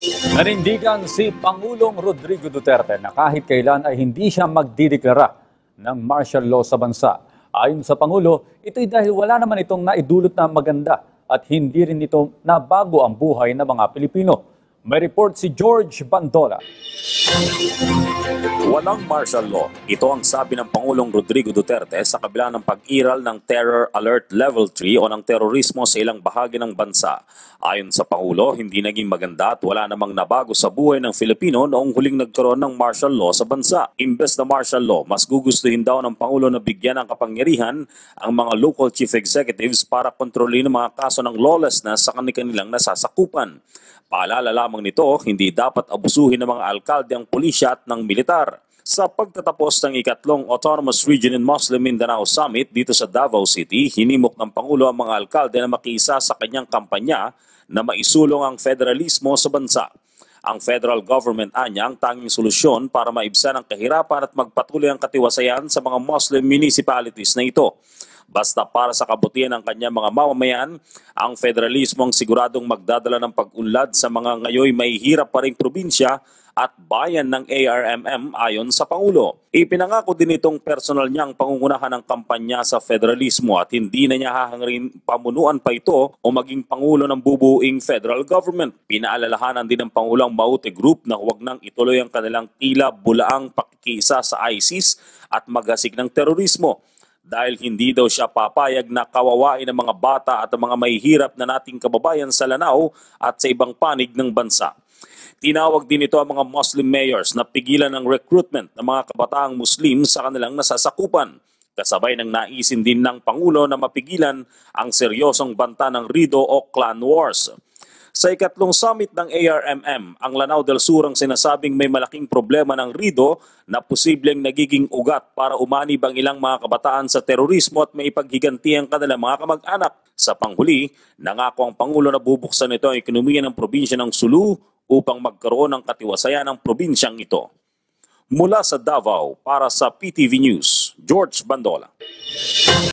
Nanindigan si Pangulong Rodrigo Duterte na kahit kailan ay hindi siya magdideklara ng martial law sa bansa. Ayon sa Pangulo, ito'y dahil wala naman itong naidulot na maganda at hindi rin ito nabago ang buhay ng mga Pilipino. May report si George Bandola. Walang martial law. Ito ang sabi ng Pangulong Rodrigo Duterte sa kabila ng pag-iral ng Terror Alert Level 3 o ng terorismo sa ilang bahagi ng bansa. Ayon sa Pangulo, hindi naging maganda at wala namang nabago sa buhay ng Filipino noong huling nagkaroon ng martial law sa bansa. Imbes na martial law, mas gugustuhin daw ng Pangulo na bigyan ng kapangyarihan ang mga local chief executives para kontrolin ang mga kaso ng lawlessness sa kanilang nasasakupan. Paalala lamang nito, hindi dapat abusuhin ng mga alkalde ang pulisya at ng militar. Sa pagtatapos ng ikatlong Autonomous Region in Muslim Mindanao Summit dito sa Davao City, hinimok ng Pangulo ang mga alkalde na makiisa sa kanyang kampanya na maisulong ang federalismo sa bansa. Ang federal government anya ang tanging solusyon para maibsan ang kahirapan at magpatuloy ang katiwasayan sa mga Muslim municipalities na ito. Basta para sa kabutihan ng kanyang mga mamamayan, ang federalismo ang siguradong magdadala ng pag-unlad sa mga ngayoy mahihirap pa ring probinsya at bayan ng ARMM ayon sa Pangulo. Ipinangako din itong personal niyang pangungunahan ng kampanya sa federalismo at hindi na niya hahangarin pamunuan pa ito o maging Pangulo ng bubuing federal government. Pinaalalahanan din ng Pangulo ang Maute Group na huwag nang ituloy ang kanilang tila bulaang pakikisa sa ISIS at maghasik ng terorismo. Dahil hindi daw siya papayag na kawawain ng mga bata at ang mga mahihirap na nating kababayan sa Lanao at sa ibang panig ng bansa. Tinawag din ito ang mga Muslim mayors na pigilan ang recruitment ng mga kabataang Muslim sa kanilang nasasakupan. Kasabay ng naisin din ng Pangulo na mapigilan ang seryosong banta ng Rido o Clan Wars. Sa ikatlong summit ng ARMM, ang Lanao del Sur ang sinasabing may malaking problema ng Rido na posibleng nagiging ugat para umanib ang ilang mga kabataan sa terorismo at may ipaghiganti ang kanilang mga kamag-anak. Sa panghuli, nangako ang Pangulo na bubuksan ito ang ekonomiya ng probinsya ng Sulu upang magkaroon ng katiwasayan ng probinsyang ito. Mula sa Davao para sa PTV News, George Bandola.